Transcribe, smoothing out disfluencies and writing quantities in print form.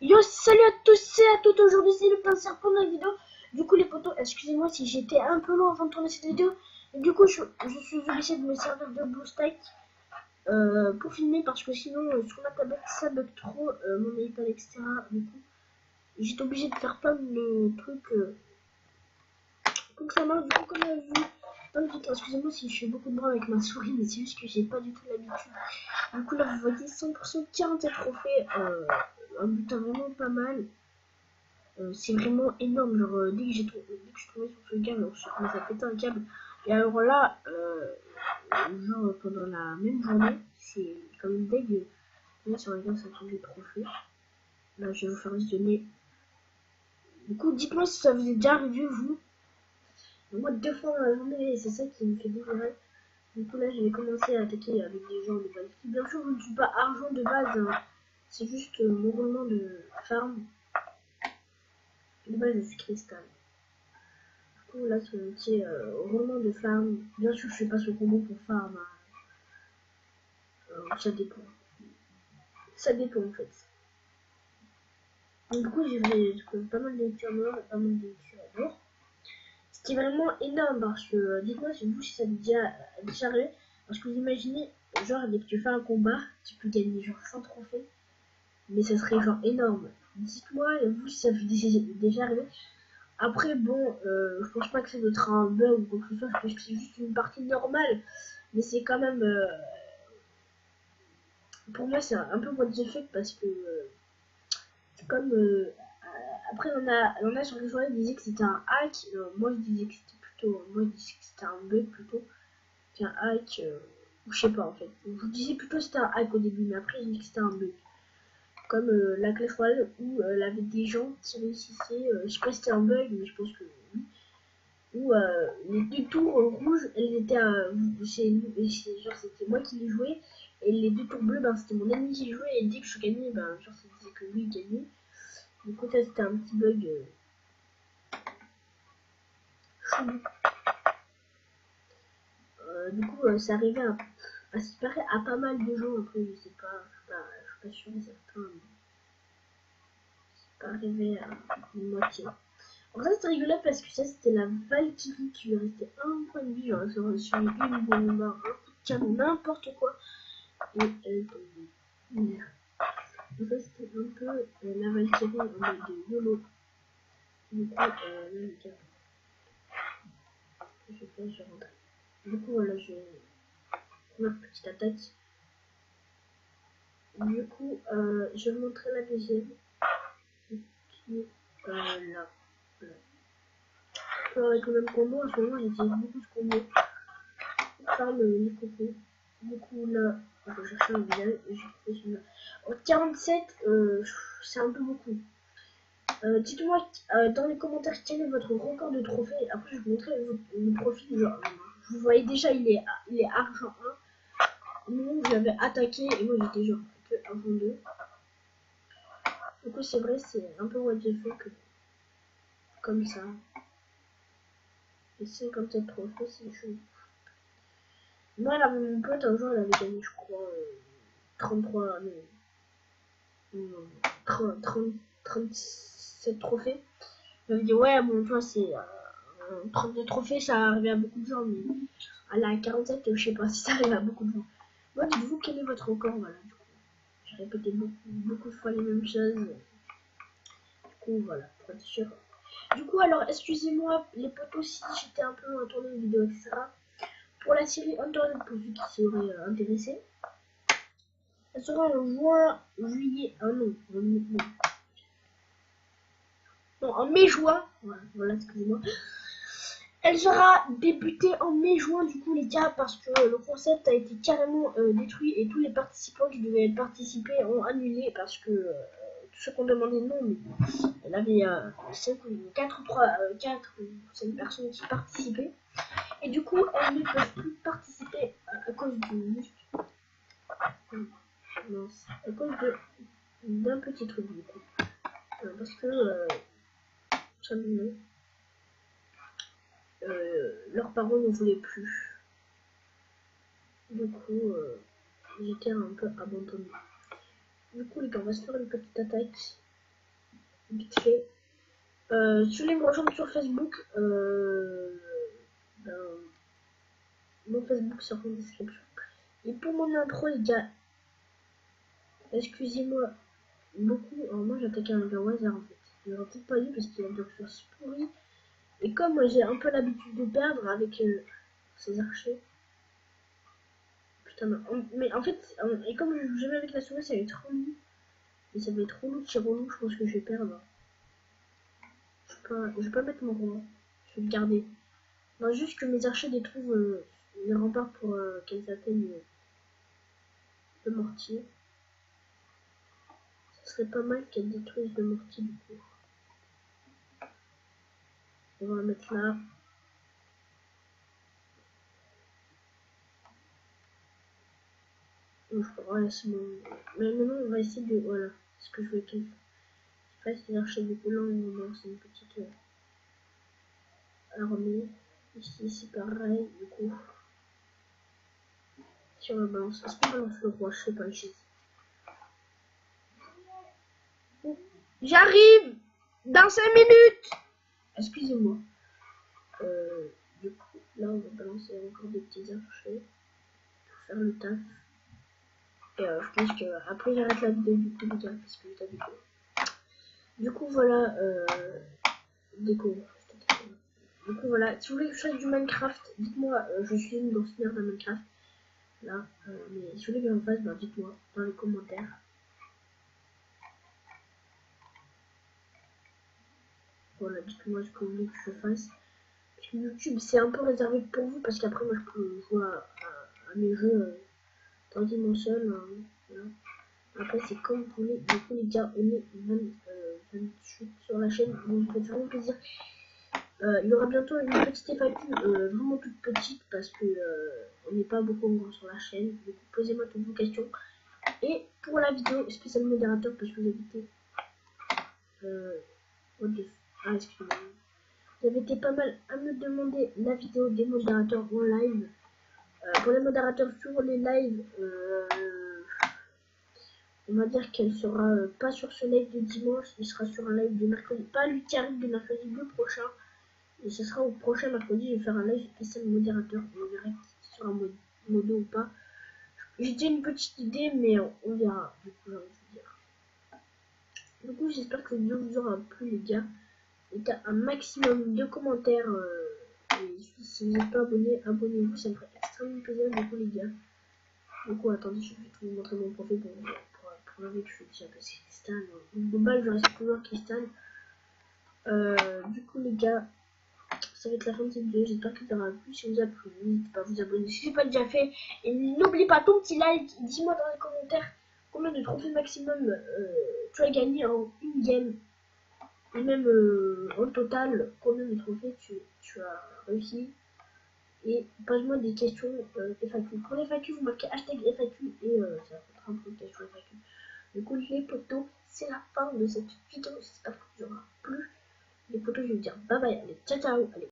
Yo, salut à tous et à toutes, aujourd'hui c'est le Pincer pour la vidéo. Du coup les potos, excusez-moi si j'étais un peu long avant de tourner cette vidéo. Du coup je suis obligé de me servir de BlueStack pour filmer parce que sinon sur ma tablette ça bug trop, mon iPad etc. Du coup j'étais obligé de faire plein de trucs pour que ça marche. Du coup comme on a vu, excusez-moi si je fais beaucoup de bruit avec ma souris, mais c'est juste que j'ai pas du tout l'habitude. Du coup là vous voyez 100% 47 trophées, un butin vraiment pas mal. C'est vraiment énorme, genre dès que je suis tombé sur ce câble, je commence à péter un câble. Et alors là, genre pendant la même journée, c'est quand même deg. Là sur les gars, ça tombe des trophées. Là, je vais vous faire visionner. Du coup, dites-moi si ça vous est déjà arrivé, vous. Moi, 2 fois dans la journée, c'est ça qui me fait délirer. Du coup, là, j'ai commencé à attaquer avec des gens de base. Bien sûr, je ne suis pas argent de base, hein. C'est juste mon roulement de farm. De base, je suis cristal. Là, c'est un petit roulement de farm. Bien sûr, je fais pas ce combo pour farm. Ça dépend. Ça dépend en fait. Donc, du coup, j'ai fait pas mal de lectures noires et pas mal de lectures d'or. C'était vraiment énorme parce que dites-moi si vous si ça déjà arrivé. Parce que vous imaginez, genre, dès que tu fais un combat, tu peux gagner genre 100 trophées. Mais ça serait genre énorme. Dites-moi, vous si ça vous est déjà arrivé. Après, bon, je pense pas que ça doit être un bug ou quoi que ce soit. Je pense que c'est juste une partie normale. Mais c'est quand même. Pour moi, c'est un peu what the fuck parce que. Comme. Après, on a sur les journaux qui disaient que c'était un hack. Moi, je disais que c'était plutôt. Moi, je disais que c'était un bug plutôt. Qu'un hack. Ou je sais pas en fait. Je disais plutôt que c'était un hack au début. Mais après, je dis que c'était un bug. Comme la Clash Royale où il y avait des gens qui réussissaient. Je sais pas si c'était un bug, mais je pense que oui. Où les 2 tours rouges, elles étaient genre c'était moi qui les jouais, et les 2 tours bleus, ben c'était mon ennemi qui jouait, et dès que je gagnais, ben genre ça disait que lui gagnait. Du coup ça c'était un petit bug chelou. Du coup ça arrivait à se paraît à pas mal de gens. Après je sais pas, je suis pas sûre de certains, mais c'est pas arrivé à une moitié. En fait, c'est rigolo parce que ça, c'était la Valkyrie qui lui restait un point de vie, genre sur une bombe, un coup de canon, n'importe quoi. Et elle tombait. Merde. En fait, c'était un peu la Valkyrie en mode YOLO. Du coup, là, je sais pas, je rentre. Du coup, voilà, je ma petite attaque. Du coup, je vais vous montrer la deuxième. Qui est là. Avec le même combo, en ce moment, j'utilise beaucoup de combos. Par les cocos. Du coup, là, je vais chercher un village et j'ai trouvé celui-là. En 47, c'est un peu beaucoup. Dites-moi dans les commentaires quel est votre record de trophées. Après, je vais vous montrer le profil. Genre, vous voyez déjà, il est argent 1. Nous, je l'avais attaqué et moi j'étais genre que argent 2. Du coup, c'est vrai, c'est un peu what the fuck. Comme ça. Et 57 trophées, c'est chaud. Moi, là, mon pote, un jour, il avait gagné, je crois, 33, non, 37 trophées. Je me dis, ouais, bon, toi, c'est 32 trophées, ça arrive à beaucoup de gens, mais à la 47, je sais pas si ça arrive à beaucoup de gens. Moi, dites-vous, quel est votre record? Voilà, du coup, j'ai répété beaucoup de fois les mêmes choses. Du coup, voilà, pour être sûr. Du coup, alors, excusez-moi, les potos, si j'étais un peu loin à tourner une vidéo, etc. Pour la série Underdog, pour ceux qui seraient intéressés, elle sera en juin, juillet, non, en mai-juin, voilà, excusez-moi. Elle sera débutée en mai-juin, du coup, les gars, parce que le concept a été carrément détruit et tous les participants qui devaient participer ont annulé parce que tous ceux qui ont demandé non, mais elle avait 4 ou 5 personnes qui participaient. Et du coup, elles ne peuvent plus participer à cause du. Non, à cause d'un petit truc, du coup. Parce que leurs parents ne voulaient plus. Du coup, j'étais un peu abandonné. Du coup, les gars, on va se faire une petite attaque. vite fait. Si vous voulez me rejoindre sur Facebook, mon Facebook sera en description. Et pour mon intro, les gars, excusez-moi beaucoup. Alors moi j'attaque un gars au hasard en fait. Je l'aurais peut-être pas dit parce qu'il a des ressources pourries. Et comme moi j'ai un peu l'habitude de perdre avec ces archers. Putain, mais en fait, et comme je joue jamais avec la souris, ça va être relou. Et ça va être relou, c'est relou, je pense que je vais perdre. Je vais pas mettre mon roi. Je vais le garder. Non, juste que mes archers détruisent les remparts pour qu'elles atteignent le mortier. Ce serait pas mal qu'elles détruisent le mortier du coup. On va la mettre là. Ouais, c'est bon. Mais maintenant, on va essayer de... Voilà, c'est ce que je voulais qu'elle fasse. Les archers du coup, là, on va lancer une petite armée. Ici, c'est pareil, du coup. Si on la balance, est-ce qu'on balance le roi? Je sais pas, j'hésite. J'arrive dans 5 minutes. Excusez-moi. Du coup, là, on va balancer encore des petits archers pour faire le taf. Et je pense que après j'arrête la vidéo du coup, les gars, parce que t'as du coup. Du coup, voilà. Déco. Du coup, voilà. Si vous voulez que je fasse du Minecraft, dites-moi. Je suis une grosse merde à Minecraft. Là. Mais si vous voulez que j'en fasse, bah, dites-moi dans les commentaires. Voilà, dites-moi ce que vous voulez que je fasse. Parce que YouTube, c'est un peu réservé pour vous, parce qu'après, moi, je peux jouer à mes jeux tranquillement seul. Voilà. Après, c'est comme vous voulez. Du coup, les gars, on est 28 sur la chaîne. Donc, ça fait vraiment plaisir. Il y aura bientôt une petite FAQ, vraiment toute petite, parce que on n'est pas beaucoup encore sur la chaîne. Donc, posez-moi toutes vos questions. Et pour la vidéo spécial modérateur, parce que vous avez été. Ah, excusez-moi. Vous avez été pas mal à me demander la vidéo des modérateurs en live. Pour les modérateurs sur les lives, on va dire qu'elle sera pas sur ce live de dimanche, il sera sur un live de mercredi, pas lui qui arrive de mercredi, le prochain. Et ce sera au prochain mercredi, je vais faire un live spécial modérateur. On verra si sera modo ou pas. J'ai déjà une petite idée, mais on verra. Du coup, j'ai envie de dire. Du coup, j'espère que la vidéo vous aura plu, les gars. Mettez un maximum de commentaires. Et si vous n'êtes pas abonné, abonnez-vous, ça me ferait extrêmement plaisir, du coup, les gars. Du coup, attendez, je vais vous montrer mon profil pour voir que je suis déjà passé Cristal. De base, je reste toujours Cristal. Du coup, les gars, ça va être la fin de cette vidéo. J'espère que ça aura plu. Si vous a plu, n'hésitez pas à vous abonner si ce n'est pas déjà fait. Et n'oubliez pas ton petit like. Dis-moi dans les commentaires combien de trophées maximum tu as gagné en une game. Et même en total, combien de trophées tu as réussi. Et pose-moi des questions FAQ. Pour les FAQ, vous marquez hashtag FAQ et ça fera un peu de questions FAQ. Du coup, les potos, c'est la fin de cette vidéo. J'espère que ça vous aura plu. Les potos, je vais vous dire bye bye. Allez, ciao ciao. Allez.